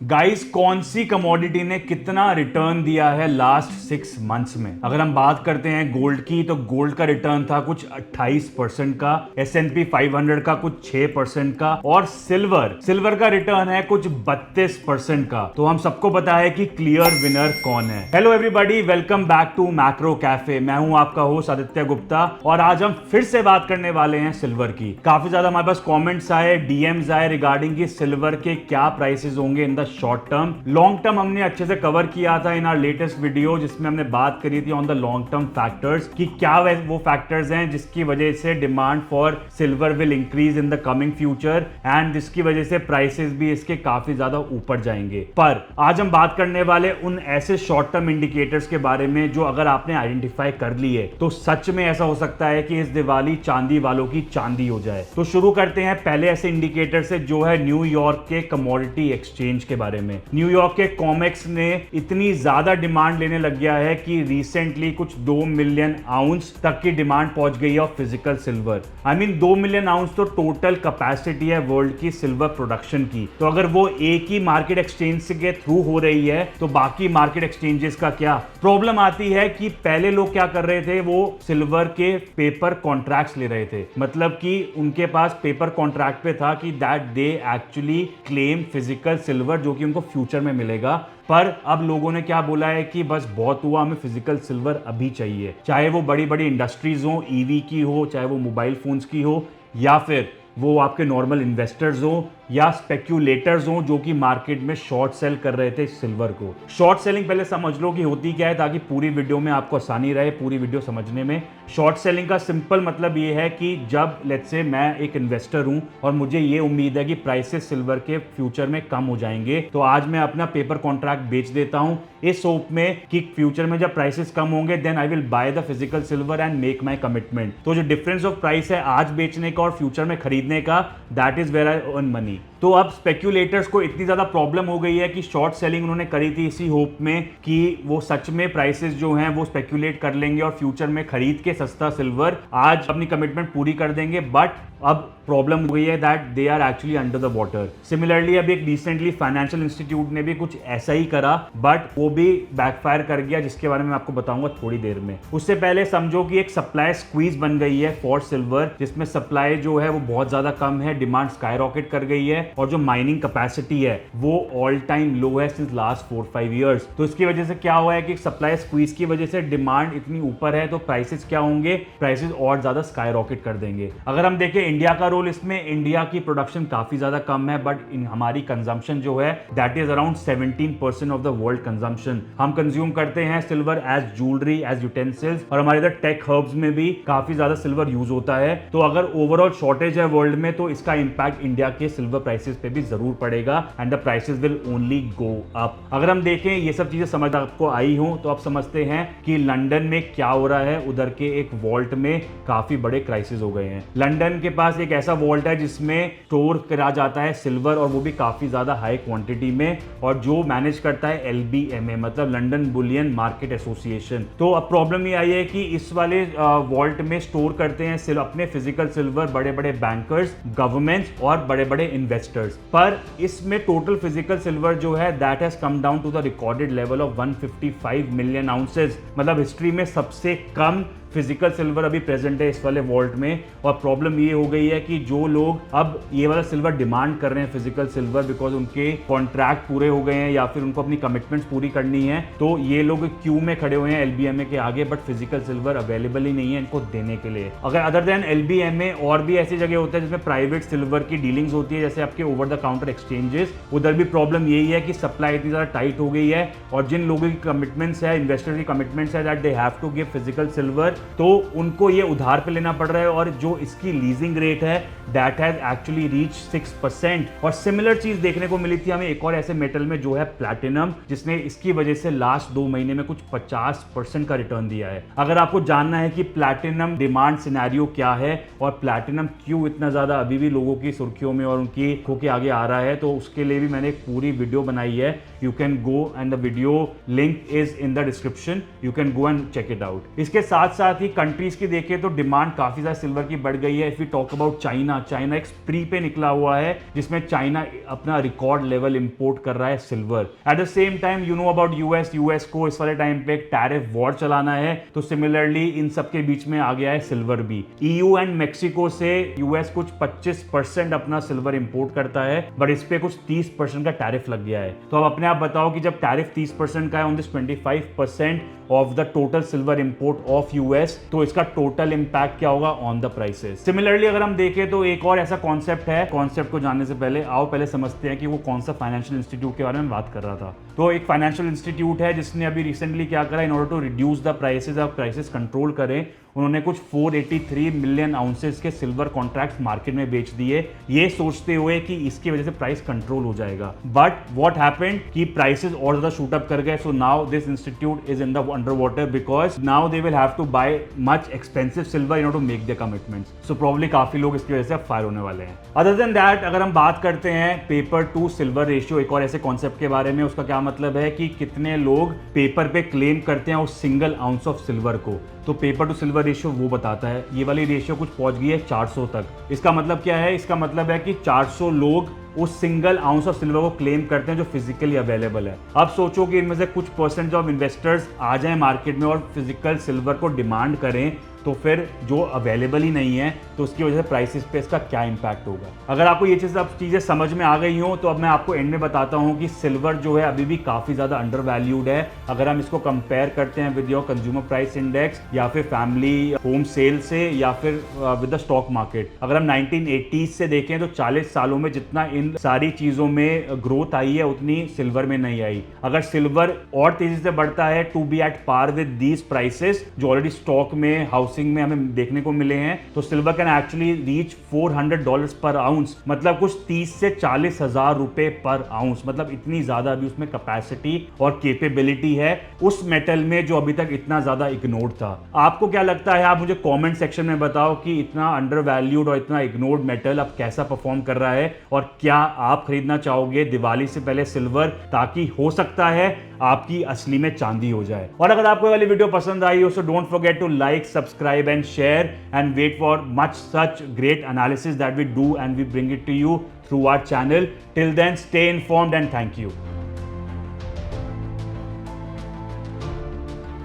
Guys, कौन सी commodity ने कितना रिटर्न दिया है लास्ट 6 मंथ्स में? अगर हम बात करते हैं गोल्ड की, तो गोल्ड का रिटर्न था कुछ 28% का, S&P 500 का कुछ 6% का, और सिल्वर का रिटर्न है कुछ 32% का। तो हम सबको पता है कि क्लियर विनर कौन है। Hello everybody, welcome back to Macro Cafe. मैं हूं आपका होस्ट आदित्य गुप्ता और आज हम फिर से बात करने वाले हैं सिल्वर की। काफी ज्यादा हमारे पास कमेंट्स आए, डीएम्स आए रिगार्डिंग कि सिल्वर के क्या प्राइसेस होंगे in the short term. Long term हमने अच्छे से कवर किया था इन आवर लेटेस्ट वीडियो, जिसमें हमने बात करी थी on the long term factors कि क्या वो फैक्टर्स हैं जिसकी वजह से demand for silver will increase in the coming future and जिसकी वजह से प्राइसेस भी इसके काफी ज्यादा ऊपर जाएंगे। पर आज हम बात करने वाले उन ऐसे शॉर्ट टर्म इंडिकेटर्स के बारे में जो अगर आपने आइडेंटिफाई कर लिए तो सच में ऐसा हो सकता है कि इस दिवाली चांदी वालों की चांदी हो जाए। तो शुरू करते हैं पहले ऐसे इंडिकेटर से, जो है न्यूयॉर्क के कमोडिटी एक्सचेंज के बारे में। न्यूयॉर्क के कॉमेक्स ने इतनी ज्यादा डिमांड लेने लग गया है कि रिसेंटली कुछ 2 मिलियन आउंस तक की डिमांड पहुंच गई है of physical silver. I mean 2 million ounce तो टोटल कैपेसिटी है वर्ल्ड की सिल्वर प्रोडक्शन की। तो अगर वो एक ही मार्केट एक्सचेंज के थ्रू हो रही है तो बाकी मार्केट एक्सचेंजेस का क्या? प्रॉब्लम आती है कि पहले लोग क्या कर रहे थे, वो सिल्वर के पेपर कॉन्ट्रैक्ट्स ले रहे थे। मतलब कि उनके पास पेपर कॉन्ट्रैक्ट पे था कि that they actually claim physical silver, जो कि उनको फ्यूचर में मिलेगा। पर अब लोगों ने क्या बोला है कि बस बहुत हुआ, हमें फिजिकल सिल्वर अभी चाहिए। चाहे वो बड़ी बड़ी इंडस्ट्रीज हो, ईवी की हो, चाहे वो मोबाइल फोन्स की हो, या फिर वो आपके नॉर्मल इन्वेस्टर्स हो या स्पेक्यूलेटर्स हो जो कि मार्केट में शॉर्ट सेल कर रहे थे सिल्वर को। शॉर्ट सेलिंग पहले समझ लो कि होती क्या है, ताकि पूरी वीडियो में आपको आसानी रहे पूरी वीडियो समझने में। शॉर्ट सेलिंग का सिंपल मतलब ये है कि जब लेट्स से मैं एक इन्वेस्टर हूं और मुझे ये उम्मीद है कि प्राइसेस सिल्वर के फ्यूचर में कम हो जाएंगे, तो आज मैं अपना पेपर कॉन्ट्रैक्ट बेच देता हूं इस होप में कि फ्यूचर में जब प्राइसेस कम होंगे then I will buy the physical silver and make my commitment. तो जो डिफरेंस ऑफ प्राइस है आज बेचने का और फ्यूचर में खरीदने का, that is where I earn money. तो अब स्पेक्यूलेटर्स को इतनी ज्यादा प्रॉब्लम हो गई है कि शॉर्ट सेलिंग उन्होंने करी थी इसी होप में कि वो सच में प्राइसेस जो हैं वो स्पेक्यूलेट कर लेंगे और फ्यूचर में खरीद के सस्ता सिल्वर आज अपनी कमिटमेंट पूरी कर देंगे। बट अब प्रॉब्लम हो गई है that they are actually under the water. Similarly अभी एक रिसेंटली फाइनेंशियल इंस्टीट्यूट ने भी कुछ ऐसा ही करा, बट वो भी बैकफायर कर गया, जिसके बारे में मैं आपको बताऊंगा थोड़ी देर में। उससे पहले समझो कि एक सप्लाई स्क्वीज बन गई है फॉर सिल्वर, जिसमें सप्लाई जो है वो बहुत ज्यादा कम है, डिमांड स्काई रॉकेट कर गई है और जो माइनिंग कैपेसिटी है वो ऑल टाइम लो है सिंस लास्ट 4-5 ईयर्स। तो इसकी वजह से क्या हुआ है कि सप्लाई स्क्वीज की वजह से डिमांड इतनी ऊपर है, तो प्राइसेस क्या होंगे, प्राइसेस और ज्यादा स्काई रॉकेट कर देंगे। अगर हम देखें इंडिया का रोल इसमें, इंडिया की प्रोडक्शन काफी ज्यादा कम है, बट हमारी कंजम्पशन जो है that is around 17% of the world consumption. हम कंज्यूम करते हैं silver as jewellery, as utensils, और हमारे इधर टेक हर्ब्स में भी काफी ज्यादा सिल्वर यूज होता है। तो अगर ओवरऑल शॉर्टेज है वर्ल्ड में तो इसका इंपैक्ट इंडिया के सिल्वर प्राइसेस पे भी जरूर पड़ेगा and the prices will only go up. अगर हम देखें ये सब चीजें समझ आपको आई हो तो आप समझते हैं कि लंदन में क्या हो रहा है। उधर के एक वॉल्ट में काफी बड़े क्राइसिस हो गए हैं। लंदन के पास एक ऐसा वॉल्ट है जिसमें स्टोर करा जाता है सिल्वर, और वो भी काफी ज्यादा हाई क्वांटिटी में, और जो मैनेज करता है LBMA, मतलब लंदन बुलियन मार्केट एसोसिएशन। तो अब प्रॉब्लम ये आई है कि इस वाले वॉल्ट में स्टोर करते हैं अपने फिजिकल सिल्वर बड़े बड़े बैंकर्स, गवर्नमेंट्स और बड़े बड़े इन्वेस्टर्स। पर इसमें टोटल फिजिकल सिल्वर जो है that has come down to the recorded level of 155 million ounces, मतलब हिस्ट्री में सबसे कम फिजिकल सिल्वर अभी प्रेजेंट है इस वाले वॉल्ट में। और प्रॉब्लम ये हो गई है कि जो लोग अब ये वाला सिल्वर डिमांड कर रहे हैं फिजिकल सिल्वर, बिकॉज उनके कॉन्ट्रैक्ट पूरे हो गए हैं या फिर उनको अपनी कमिटमेंट्स पूरी करनी है, तो ये लोग क्यू में खड़े हुए हैं LBMA के आगे, बट फिजिकल सिल्वर अवेलेबल ही नहीं है इनको देने के लिए। अगर अदर देन LBMA और भी ऐसी जगह होता है जिसमें प्राइवेट सिल्वर की डीलिंग्स होती है, जैसे आपके ओवर द काउंटर एक्सचेंजेस, उधर भी प्रॉब्लम यही है कि सप्लाई इतनी ज्यादा टाइट हो गई है और जिन लोगों की कमिटमेंट्स है, इन्वेस्टर की कमिटमेंट्स है that they have to give physical silver, तो उनको ये उधार पे लेना पड़ रहा है। और जो इसकी लीजिंग रेट है दैट हैज एक्चुअली रीच 6%। और सिमिलर चीज देखने को मिली थी हमें एक और ऐसे मेटल में जो है प्लैटिनम, जिसने इसकी वजह से लास्ट 2 महीने में कुछ 50% का रिटर्न दिया है। अगर आपको जानना है कि प्लैटिनम डिमांड सिनेरियो क्या है और प्लैटिनम क्यों इतना ज्यादा अभी भी लोगों की सुर्खियों में और उनकी आंखों के आगे आ रहा है, तो उसके लिए भी मैंने एक पूरी वीडियो बनाई है। You can go and the video link is in the description, you can go and check it out. इसके साथ साथ साथ ही कंट्रीज की देखें तो डिमांड काफी ज्यादा सिल्वर की बढ़ गई है। If we talk about China, China एक स्प्री पे निकला हुआ है जिसमें चाइना अपना रिकॉर्ड लेवल इंपोर्ट कर रहा है silver. At the same time you know about US को इस वाले टाइम पे एक टैरिफ वॉर चलाना है, तो सिमिलरली इन सबके बीच में आ गया है सिल्वर भी। ईयू एंड मेक्सिको से यूएस कुछ 25% अपना सिल्वर इंपोर्ट करता है, बट इस पे कुछ 30% का टैरिफ लग गया है। तो अब अपने आप बताओ कि जब टैरिफ 30% का है on this 25% of the total silver import of US, तो इसका टोटल इंपैक्ट क्या होगा ऑन द प्राइसेस। सिमिलरली अगर हम देखें तो एक और ऐसा कॉन्सेप्ट है, कॉन्सेप्ट को जानने से पहले आओ पहले समझते हैं कि वो कौन सा फाइनेंशियल इंस्टीट्यूट के बारे में बात कर रहा था। तो एक फाइनेंशियल इंस्टीट्यूट है जिसने अभी रिसेंटली क्या करा, in order to reduce the prices, अब प्राइसेस कंट्रोल करें, उन्होंने कुछ 483 मिलियन आउंसेस के सिल्वर कॉन्ट्रैक्ट्स मार्केट में बेच दिए, ये सोचते हुए कि इसकी वजह से प्राइस कंट्रोल हो जाएगा। बट व्हाट हैपेंड कि प्राइसेस और ज्यादा शूट अप कर गए। So now this institute is in the under water because now they will have to buy much expensive silver in order to make the commitments. So probably काफी लोग इसकी वजह से फायर होने वाले हैं। अदर देन दैट अगर हम बात करते हैं पेपर टू सिल्वर रेशियो, एक और ऐसे कॉन्सेप्ट के बारे में, उसका क्या मतलब है कि कितने लोग पेपर पे क्लेम करते हैं उस सिंगल आउंस ऑफ सिल्वर को। तो पेपर टू सिल्वर रेशियो वो बताता है, ये वाली रेशियो कुछ पहुंच गई है 400 तक। इसका मतलब क्या है, इसका मतलब है कि 400 लोग उस सिंगल आउंस ऑफ सिल्वर को क्लेम करते हैं जो फिजिकली अवेलेबल है। अब सोचो कि इनमें से कुछ परसेंट ऑफ इन्वेस्टर्स आ जाएं मार्केट में और फिजिकल सिल्वर को डिमांड करें, तो फिर जो अवेलेबल ही नहीं है तो उसकी वजह से प्राइसेस पे इसका क्या इंपैक्ट होगा। अगर आपको ये चीज़ें समझ में आ गई हो तो अब मैं आपको एंड में बताता हूँ कि सिल्वर जो है अभी भी काफ़ी ज़्यादा अंडर वैल्यूड है। अगर हम इसको कंपेयर करते हैं with your consumer price index या फिर फैमिली होम सेल से या फिर विद द स्टॉक मार्केट। अगर हम 1980s से देखें तो 40 सालों में जितना इन सारी चीज़ों में ग्रोथ आई है उतनी सिल्वर में नहीं आई। अगर सिल्वर और तेज़ी से बढ़ता है to be at par with these prices जो ऑलरेडी स्टॉक में हाउसिंग में हमें देखने को मिले हैं, तो सिल्वर कैन एक्चुअली रीच $400 पर आउंस, मतलब कुछ 30 से 40 हजार रुपए पर आउंस। मतलब इतनी ज्यादा अभी उसमें कैपेसिटी और कैपेबिलिटी है उस मेटल में जो अभी तक इतना ज्यादा इग्नोर्ड था। आपको क्या लगता है, आप मुझे कमेंट सेक्शन में बताओ कि इतना अंडर वैल्यूड और इतना इग्नोर्ड मेटल अब कैसा परफॉर्म कर रहा है, और क्या आप खरीदना चाहोगे दिवाली से पहले सिल्वर, ताकि हो सकता है आपकी असली में चांदी हो जाए। और अगर आपको वाली वीडियो पसंद आई हो so don't forget to like, subscribe and share and wait for much such great analysis that we do and we bring it to you through our channel. Till then, stay informed and thank you.